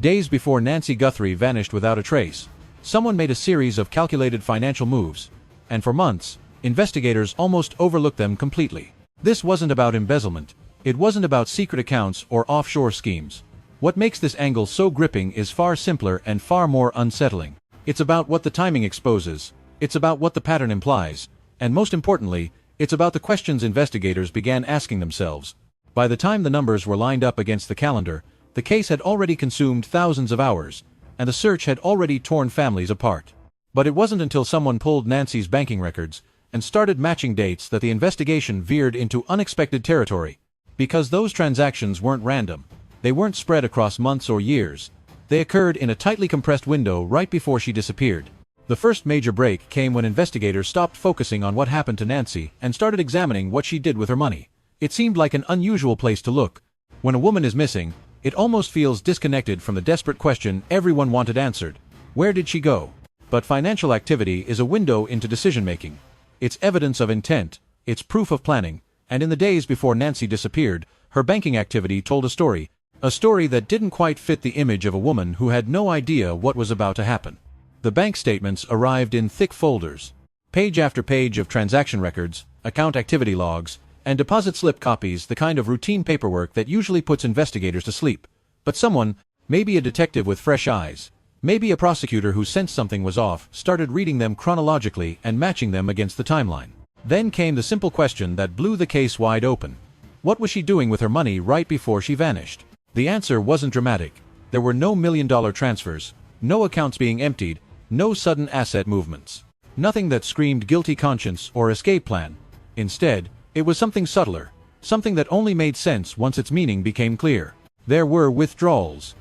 Days before Nancy Guthrie vanished without a trace, someone made a series of calculated financial moves, and for months, investigators almost overlooked them completely. This wasn't about embezzlement. It wasn't about secret accounts or offshore schemes. What makes this angle so gripping is far simpler and far more unsettling. It's about what the timing exposes, it's about what the pattern implies, and most importantly, it's about the questions investigators began asking themselves. By the time the numbers were lined up against the calendar, the case had already consumed thousands of hours, and the search had already torn families apart. But it wasn't until someone pulled Nancy's banking records and started matching dates that the investigation veered into unexpected territory. Because those transactions weren't random. They weren't spread across months or years. They occurred in a tightly compressed window right before she disappeared. The first major break came when investigators stopped focusing on what happened to Nancy and started examining what she did with her money. It seemed like an unusual place to look. When a woman is missing, it almost feels disconnected from the desperate question everyone wanted answered. Where did she go? But financial activity is a window into decision-making. It's evidence of intent, it's proof of planning, and in the days before Nancy disappeared, her banking activity told a story that didn't quite fit the image of a woman who had no idea what was about to happen. The bank statements arrived in thick folders. Page after page of transaction records, account activity logs, and deposit slip copies, the kind of routine paperwork that usually puts investigators to sleep. But someone, maybe a detective with fresh eyes, maybe a prosecutor who sensed something was off, started reading them chronologically and matching them against the timeline. Then came the simple question that blew the case wide open. What was she doing with her money right before she vanished? The answer wasn't dramatic. There were no million-dollar transfers, no accounts being emptied, no sudden asset movements. Nothing that screamed guilty conscience or escape plan. Instead, it was something subtler, something that only made sense once its meaning became clear. There were withdrawals.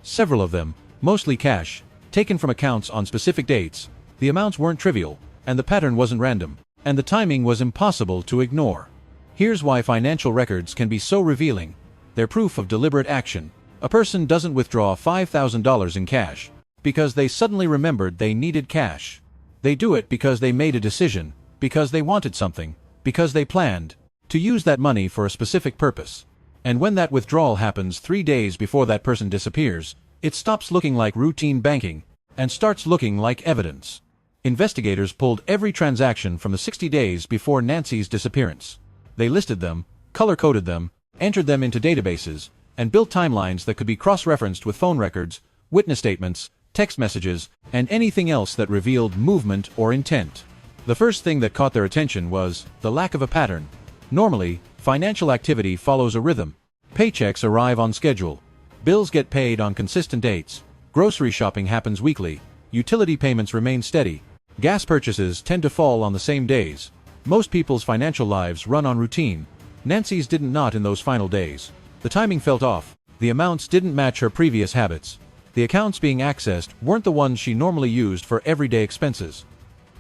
Several of them, mostly cash, taken from accounts on specific dates. The amounts weren't trivial, and the pattern wasn't random, and the timing was impossible to ignore. Here's why financial records can be so revealing. They're proof of deliberate action. A person doesn't withdraw $5,000 in cash because they suddenly remembered they needed cash. They do it because they made a decision, because they wanted something, because they planned to use that money for a specific purpose. And when that withdrawal happens 3 days before that person disappears, it stops looking like routine banking and starts looking like evidence. Investigators pulled every transaction from the 60 days before Nancy's disappearance. They listed them, color-coded them, entered them into databases, and built timelines that could be cross-referenced with phone records, witness statements, text messages, and anything else that revealed movement or intent. The first thing that caught their attention was the lack of a pattern. Normally, financial activity follows a rhythm. Paychecks arrive on schedule. Bills get paid on consistent dates. Grocery shopping happens weekly. Utility payments remain steady. Gas purchases tend to fall on the same days. Most people's financial lives run on routine. Nancy's didn't, not in those final days. The timing felt off. The amounts didn't match her previous habits. The accounts being accessed weren't the ones she normally used for everyday expenses.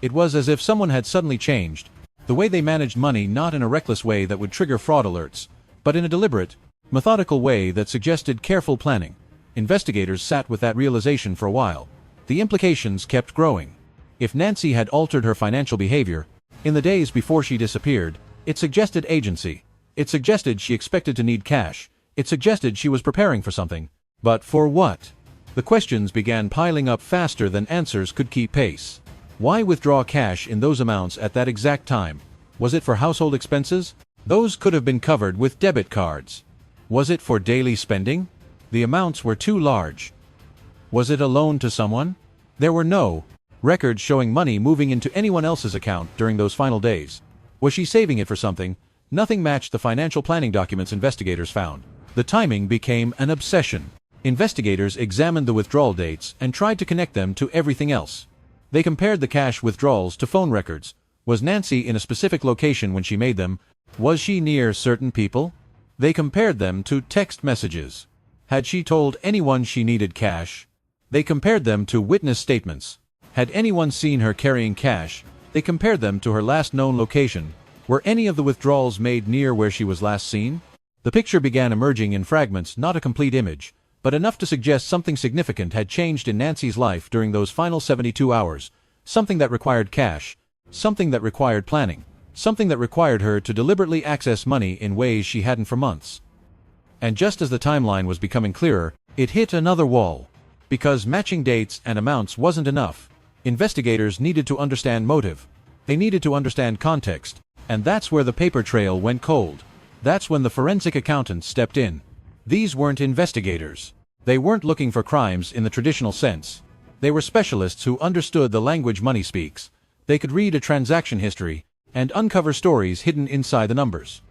It was as if someone had suddenly changed the way they managed money, not in a reckless way that would trigger fraud alerts, but in a deliberate, methodical way that suggested careful planning. Investigators sat with that realization for a while. The implications kept growing. If Nancy had altered her financial behavior in the days before she disappeared, it suggested agency. It suggested she expected to need cash. It suggested she was preparing for something. But for what? The questions began piling up faster than answers could keep pace. Why withdraw cash in those amounts at that exact time? Was it for household expenses? Those could have been covered with debit cards. Was it for daily spending? The amounts were too large. Was it a loan to someone? There were no records showing money moving into anyone else's account during those final days. Was she saving it for something? Nothing matched the financial planning documents investigators found. The timing became an obsession. Investigators examined the withdrawal dates and tried to connect them to everything else. They compared the cash withdrawals to phone records. Was Nancy in a specific location when she made them? Was she near certain people? They compared them to text messages. Had she told anyone she needed cash? They compared them to witness statements. Had anyone seen her carrying cash? They compared them to her last known location. Were any of the withdrawals made near where she was last seen? The picture began emerging in fragments, not a complete image, but enough to suggest something significant had changed in Nancy's life during those final 72 hours. Something that required cash. Something that required planning. Something that required her to deliberately access money in ways she hadn't for months. And just as the timeline was becoming clearer, It hit another wall. Because matching dates and amounts wasn't enough. Investigators needed to understand motive. They needed to understand context. And that's where the paper trail went cold. That's when the forensic accountants stepped in. These weren't investigators. They weren't looking for crimes in the traditional sense. They were specialists who understood the language money speaks. They could read a transaction history and uncover stories hidden inside the numbers.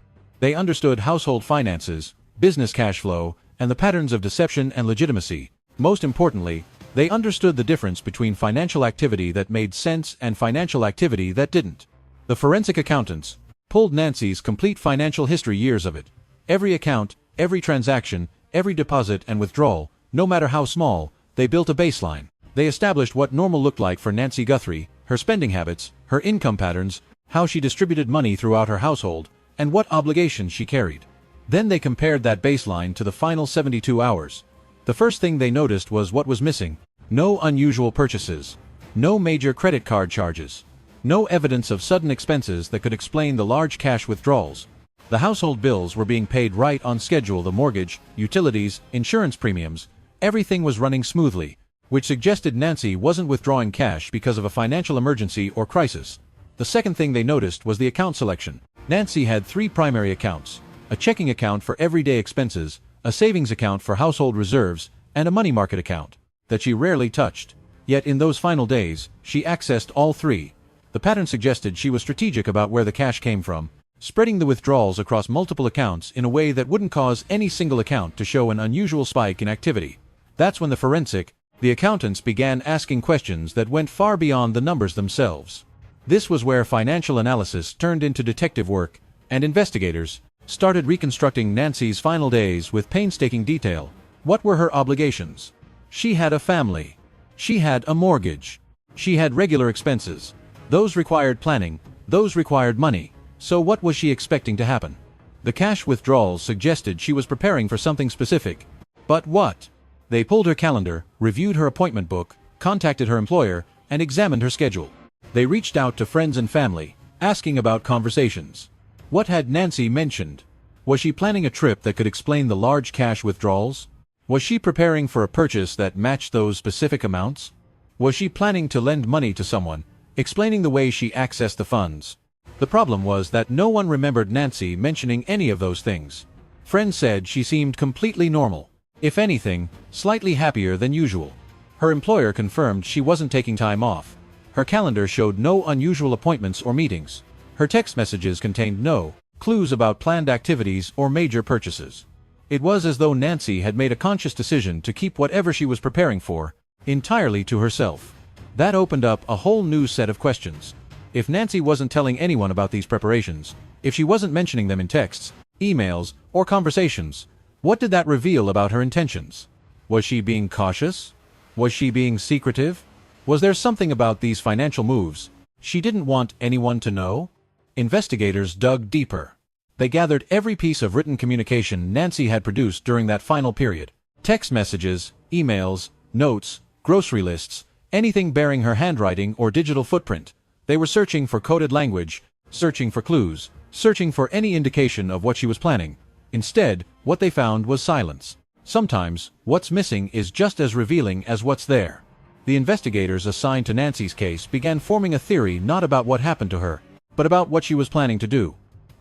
They understood household finances, business cash flow, and the patterns of deception and legitimacy. Most importantly, they understood the difference between financial activity that made sense and financial activity that didn't. The forensic accountants pulled Nancy's complete financial history, years of it. Every account, every transaction, every deposit and withdrawal, no matter how small. They built a baseline. They established what normal looked like for Nancy Guthrie, her spending habits, her income patterns, how she distributed money throughout her household, and what obligations she carried. Then they compared that baseline to the final 72 hours. The first thing they noticed was what was missing. No unusual purchases. No major credit card charges. No evidence of sudden expenses that could explain the large cash withdrawals. The household bills were being paid right on schedule, the mortgage, utilities, insurance premiums. Everything was running smoothly, which suggested Nancy wasn't withdrawing cash because of a financial emergency or crisis. The second thing they noticed was the account selection. Nancy had 3 primary accounts: a checking account for everyday expenses, a savings account for household reserves, and a money market account that she rarely touched. Yet in those final days, she accessed all 3. The pattern suggested she was strategic about where the cash came from, spreading the withdrawals across multiple accounts in a way that wouldn't cause any single account to show an unusual spike in activity. That's when the accountants began asking questions that went far beyond the numbers themselves. This was where financial analysis turned into detective work, and investigators started reconstructing Nancy's final days with painstaking detail. What were her obligations? She had a family. She had a mortgage. She had regular expenses. Those required planning. Those required money. So what was she expecting to happen? The cash withdrawals suggested she was preparing for something specific. But what? They pulled her calendar, reviewed her appointment book, contacted her employer, and examined her schedule. They reached out to friends and family, asking about conversations. What had Nancy mentioned? Was she planning a trip that could explain the large cash withdrawals? Was she preparing for a purchase that matched those specific amounts? Was she planning to lend money to someone, explaining the way she accessed the funds? The problem was that no one remembered Nancy mentioning any of those things. Friends said she seemed completely normal. If anything, slightly happier than usual. Her employer confirmed she wasn't taking time off. Her calendar showed no unusual appointments or meetings. Her text messages contained no clues about planned activities or major purchases. It was as though Nancy had made a conscious decision to keep whatever she was preparing for entirely to herself. That opened up a whole new set of questions. If Nancy wasn't telling anyone about these preparations, if she wasn't mentioning them in texts, emails, or conversations, what did that reveal about her intentions? Was she being cautious? Was she being secretive? Was there something about these financial moves she didn't want anyone to know? Investigators dug deeper. They gathered every piece of written communication Nancy had produced during that final period. Text messages, emails, notes, grocery lists, anything bearing her handwriting or digital footprint. They were searching for coded language, searching for clues, searching for any indication of what she was planning. Instead, what they found was silence. Sometimes, what's missing is just as revealing as what's there. The investigators assigned to Nancy's case began forming a theory not about what happened to her, but about what she was planning to do.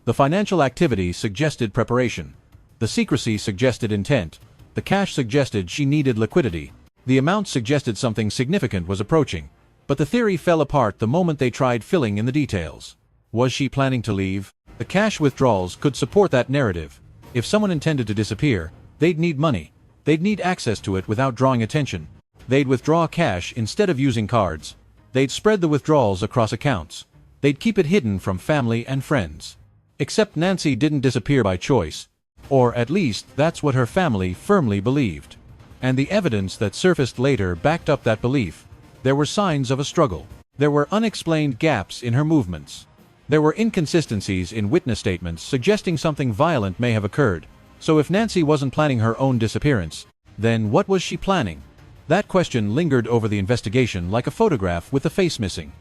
The financial activity suggested preparation. The secrecy suggested intent. The cash suggested she needed liquidity. The amount suggested something significant was approaching. But the theory fell apart the moment they tried filling in the details. Was she planning to leave? The cash withdrawals could support that narrative. If someone intended to disappear, they'd need money. They'd need access to it without drawing attention. They'd withdraw cash instead of using cards. They'd spread the withdrawals across accounts. They'd keep it hidden from family and friends. Except Nancy didn't disappear by choice. Or at least that's what her family firmly believed. And the evidence that surfaced later backed up that belief. There were signs of a struggle. There were unexplained gaps in her movements. There were inconsistencies in witness statements suggesting something violent may have occurred. So if Nancy wasn't planning her own disappearance, then what was she planning? That question lingered over the investigation like a photograph with the face missing.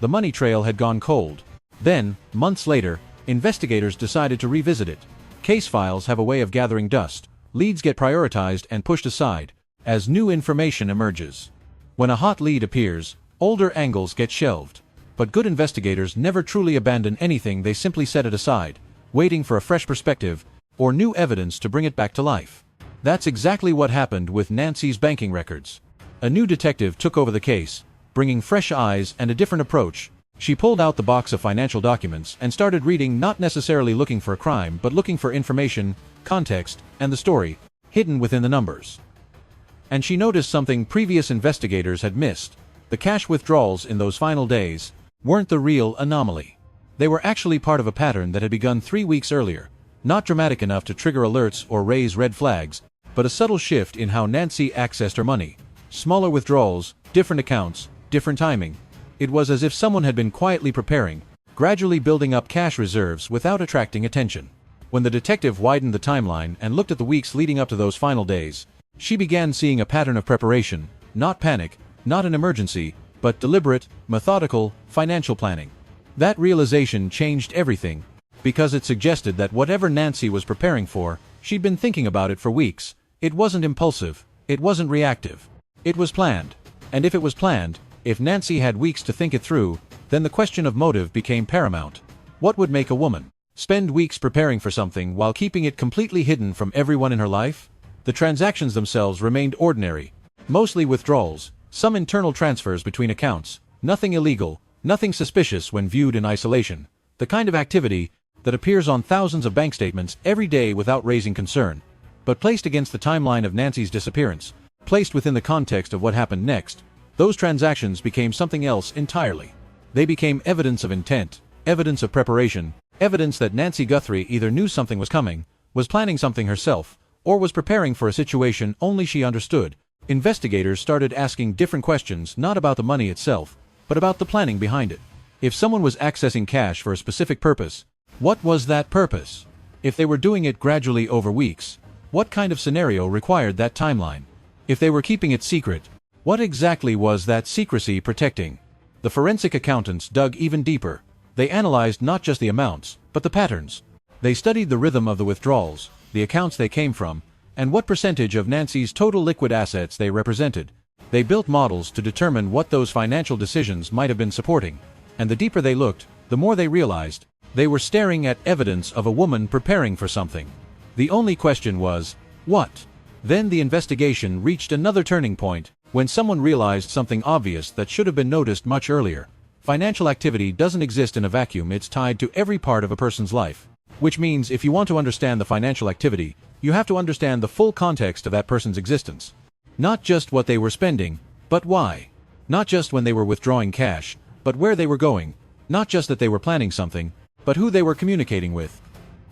The money trail had gone cold. Then, months later, investigators decided to revisit it. Case files have a way of gathering dust. leads get prioritized and pushed aside as new information emerges. When a hot lead appears, older angles get shelved. But good investigators never truly abandon anything, they simply set it aside, waiting for a fresh perspective or new evidence to bring it back to life. That's exactly what happened with Nancy's banking records. A new detective took over the case, bringing fresh eyes and a different approach. She pulled out the box of financial documents and started reading, not necessarily looking for a crime, but looking for information, context, and the story hidden within the numbers. And she noticed something previous investigators had missed. The cash withdrawals in those final days weren't the real anomaly. They were actually part of a pattern that had begun 3 weeks earlier, not dramatic enough to trigger alerts or raise red flags, but a subtle shift in how Nancy accessed her money. Smaller withdrawals, different accounts, different timing. It was as if someone had been quietly preparing, gradually building up cash reserves without attracting attention. When the detective widened the timeline and looked at the weeks leading up to those final days, she began seeing a pattern of preparation, not panic, not an emergency, but deliberate, methodical, financial planning. That realization changed everything, because it suggested that whatever Nancy was preparing for, she'd been thinking about it for weeks. It wasn't impulsive, it wasn't reactive. It was planned. And if it was planned, if Nancy had weeks to think it through, then the question of motive became paramount. What would make a woman spend weeks preparing for something while keeping it completely hidden from everyone in her life? The transactions themselves remained ordinary, mostly withdrawals, some internal transfers between accounts, nothing illegal, nothing suspicious when viewed in isolation, the kind of activity that appears on thousands of bank statements every day without raising concern. But placed against the timeline of Nancy's disappearance, placed within the context of what happened next, those transactions became something else entirely. They became evidence of intent, evidence of preparation, evidence that Nancy Guthrie either knew something was coming, was planning something herself, or was preparing for a situation only she understood. Investigators started asking different questions, not about the money itself, but about the planning behind it. If someone was accessing cash for a specific purpose, what was that purpose? If they were doing it gradually over weeks, what kind of scenario required that timeline? If they were keeping it secret, what exactly was that secrecy protecting? The forensic accountants dug even deeper. They analyzed not just the amounts, but the patterns. They studied the rhythm of the withdrawals, the accounts they came from, and what percentage of Nancy's total liquid assets they represented. They built models to determine what those financial decisions might have been supporting. And the deeper they looked, the more they realized they were staring at evidence of a woman preparing for something. The only question was, what? Then the investigation reached another turning point, when someone realized something obvious that should have been noticed much earlier. Financial activity doesn't exist in a vacuum, it's tied to every part of a person's life. Which means if you want to understand the financial activity, you have to understand the full context of that person's existence. Not just what they were spending, but why. Not just when they were withdrawing cash, but where they were going. Not just that they were planning something, but who they were communicating with.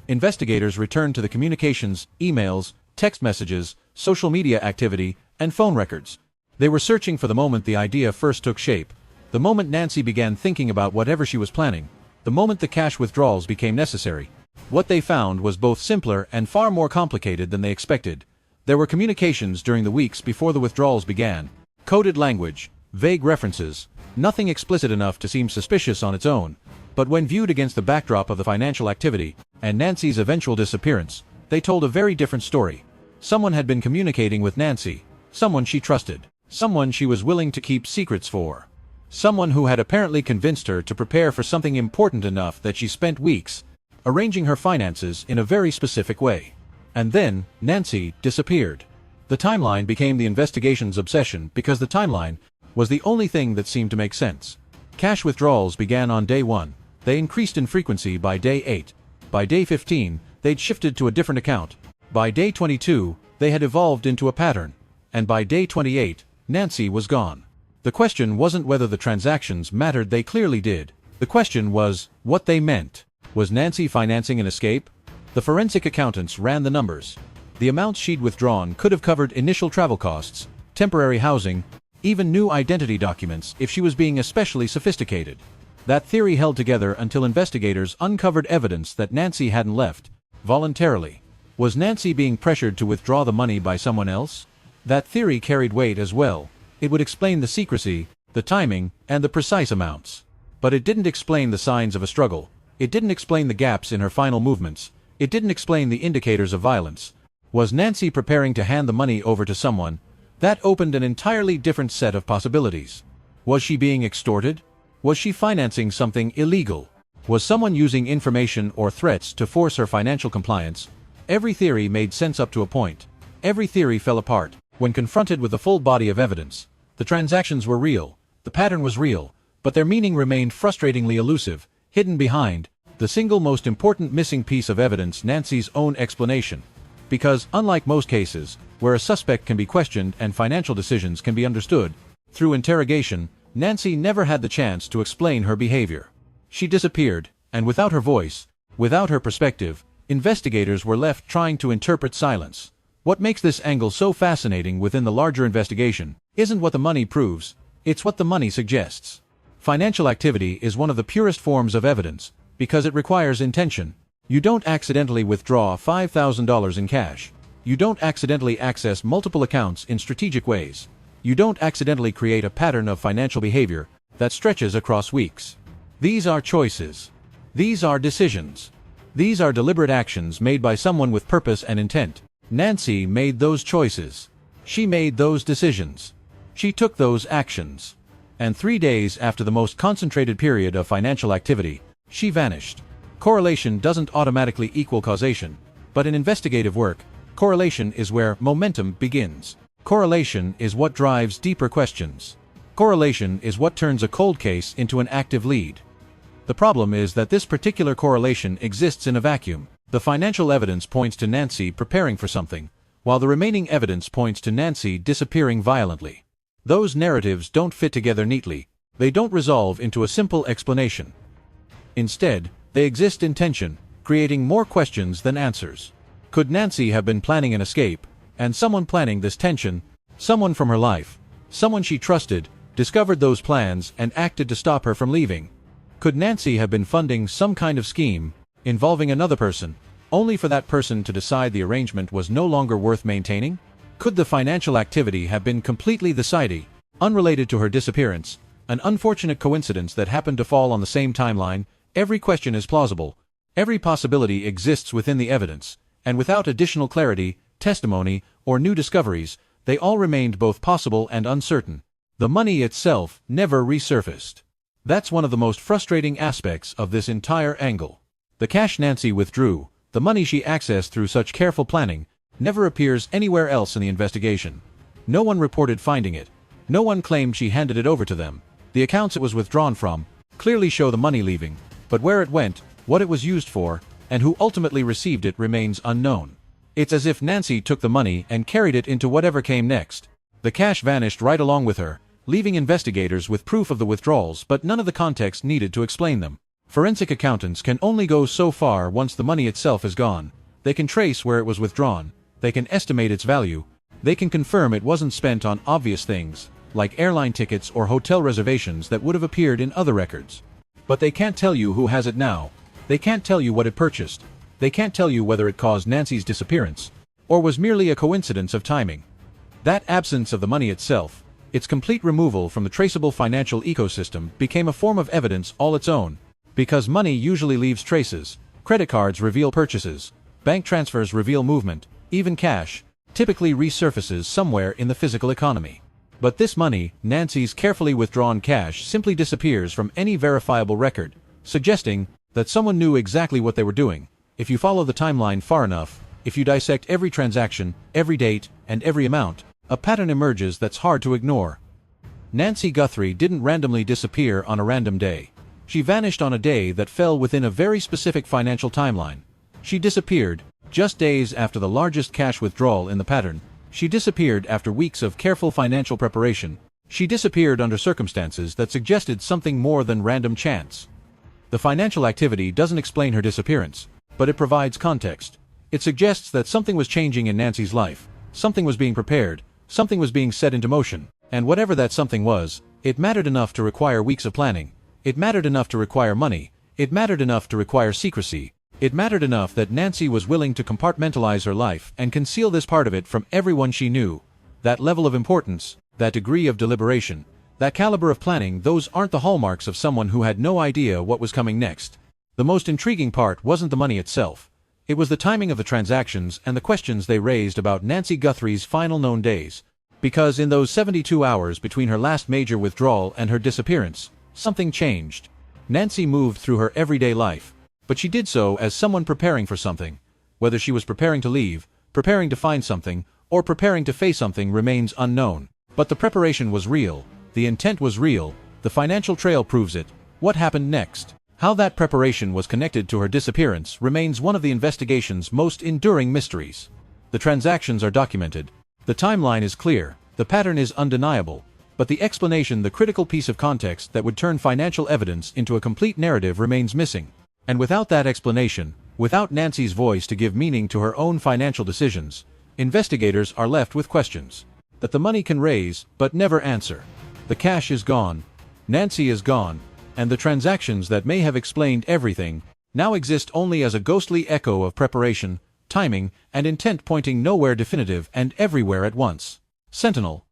Investigators returned to the communications, emails, text messages, social media activity, and phone records. They were searching for the moment the idea first took shape, the moment Nancy began thinking about whatever she was planning, the moment the cash withdrawals became necessary. What they found was both simpler and far more complicated than they expected. There were communications during the weeks before the withdrawals began, coded language, vague references, nothing explicit enough to seem suspicious on its own, but when viewed against the backdrop of the financial activity and Nancy's eventual disappearance, they told a very different story. Someone had been communicating with Nancy, someone she trusted. Someone she was willing to keep secrets for. Someone who had apparently convinced her to prepare for something important enough that she spent weeks arranging her finances in a very specific way. And then, Nancy disappeared. The timeline became the investigation's obsession because the timeline was the only thing that seemed to make sense. Cash withdrawals began on day 1. They increased in frequency by day 8. By day 15, they'd shifted to a different account. By day 22, they had evolved into a pattern. And by day 28, Nancy was gone. The question wasn't whether the transactions mattered, they clearly did. The question was what they meant. Was Nancy financing an escape? The forensic accountants ran the numbers. The amounts she'd withdrawn could have covered initial travel costs, temporary housing, even new identity documents if she was being especially sophisticated. That theory held together until investigators uncovered evidence that Nancy hadn't left voluntarily. Was Nancy being pressured to withdraw the money by someone else? That theory carried weight as well. It would explain the secrecy, the timing, and the precise amounts. But it didn't explain the signs of a struggle. It didn't explain the gaps in her final movements. It didn't explain the indicators of violence. Was Nancy preparing to hand the money over to someone? That opened an entirely different set of possibilities. Was she being extorted? Was she financing something illegal? Was someone using information or threats to force her financial compliance? Every theory made sense up to a point. Every theory fell apart when confronted with the full body of evidence. The transactions were real, the pattern was real, but their meaning remained frustratingly elusive, hidden behind the single most important missing piece of evidence: Nancy's own explanation. Because, unlike most cases, where a suspect can be questioned and financial decisions can be understood through interrogation, Nancy never had the chance to explain her behavior. She disappeared, and without her voice, without her perspective, investigators were left trying to interpret silence. What makes this angle so fascinating within the larger investigation isn't what the money proves, it's what the money suggests. Financial activity is one of the purest forms of evidence, because it requires intention. You don't accidentally withdraw $5,000 in cash. You don't accidentally access multiple accounts in strategic ways. You don't accidentally create a pattern of financial behavior that stretches across weeks. These are choices. These are decisions. These are deliberate actions made by someone with purpose and intent. Nancy made those choices. She made those decisions. She took those actions. And 3 days after the most concentrated period of financial activity, she vanished. Correlation doesn't automatically equal causation, but in investigative work, correlation is where momentum begins. Correlation is what drives deeper questions. Correlation is what turns a cold case into an active lead. The problem is that this particular correlation exists in a vacuum. The financial evidence points to Nancy preparing for something, while the remaining evidence points to Nancy disappearing violently. Those narratives don't fit together neatly. They don't resolve into a simple explanation. Instead, they exist in tension, creating more questions than answers. Could Nancy have been planning an escape, and someone planning this tension, someone from her life, someone she trusted, discovered those plans and acted to stop her from leaving? Could Nancy have been funding some kind of scheme, involving another person, only for that person to decide the arrangement was no longer worth maintaining? Could the financial activity have been completely the side, unrelated to her disappearance, an unfortunate coincidence that happened to fall on the same timeline? Every question is plausible. Every possibility exists within the evidence, and without additional clarity, testimony, or new discoveries, they all remained both possible and uncertain. The money itself never resurfaced. That's one of the most frustrating aspects of this entire angle. The cash Nancy withdrew, the money she accessed through such careful planning, never appears anywhere else in the investigation. No one reported finding it. No one claimed she handed it over to them. The accounts it was withdrawn from clearly show the money leaving, but where it went, what it was used for, and who ultimately received it remains unknown. It's as if Nancy took the money and carried it into whatever came next. The cash vanished right along with her, leaving investigators with proof of the withdrawals but none of the context needed to explain them. Forensic accountants can only go so far once the money itself is gone. They can trace where it was withdrawn, they can estimate its value, they can confirm it wasn't spent on obvious things, like airline tickets or hotel reservations that would have appeared in other records. But they can't tell you who has it now. They can't tell you what it purchased. They can't tell you whether it caused Nancy's disappearance, or was merely a coincidence of timing. That absence of the money itself, its complete removal from the traceable financial ecosystem, became a form of evidence all its own. Because money usually leaves traces. Credit cards reveal purchases. Bank transfers reveal movement. Even cash typically resurfaces somewhere in the physical economy. But this money, Nancy's carefully withdrawn cash, simply disappears from any verifiable record, suggesting that someone knew exactly what they were doing. If you follow the timeline far enough, if you dissect every transaction, every date, and every amount, a pattern emerges that's hard to ignore. Nancy Guthrie didn't randomly disappear on a random day. She vanished on a day that fell within a very specific financial timeline. She disappeared just days after the largest cash withdrawal in the pattern. She disappeared after weeks of careful financial preparation. She disappeared under circumstances that suggested something more than random chance. The financial activity doesn't explain her disappearance, but it provides context. It suggests that something was changing in Nancy's life, something was being prepared, something was being set into motion, and whatever that something was, it mattered enough to require weeks of planning. It mattered enough to require money. It mattered enough to require secrecy. It mattered enough that Nancy was willing to compartmentalize her life and conceal this part of it from everyone she knew. That level of importance, that degree of deliberation, that caliber of planning, those aren't the hallmarks of someone who had no idea what was coming next. The most intriguing part wasn't the money itself. It was the timing of the transactions and the questions they raised about Nancy Guthrie's final known days. Because in those 72 hours between her last major withdrawal and her disappearance, something changed. Nancy moved through her everyday life, but she did so as someone preparing for something. Whether she was preparing to leave, preparing to find something, or preparing to face something remains unknown. But the preparation was real, the intent was real, the financial trail proves it. What happened next? How that preparation was connected to her disappearance remains one of the investigation's most enduring mysteries. The transactions are documented. The timeline is clear, the pattern is undeniable, but the explanation, the critical piece of context that would turn financial evidence into a complete narrative, remains missing. And without that explanation, without Nancy's voice to give meaning to her own financial decisions, investigators are left with questions that the money can raise but never answer. The cash is gone, Nancy is gone, and the transactions that may have explained everything now exist only as a ghostly echo of preparation, timing, and intent pointing nowhere definitive and everywhere at once. Sentinel,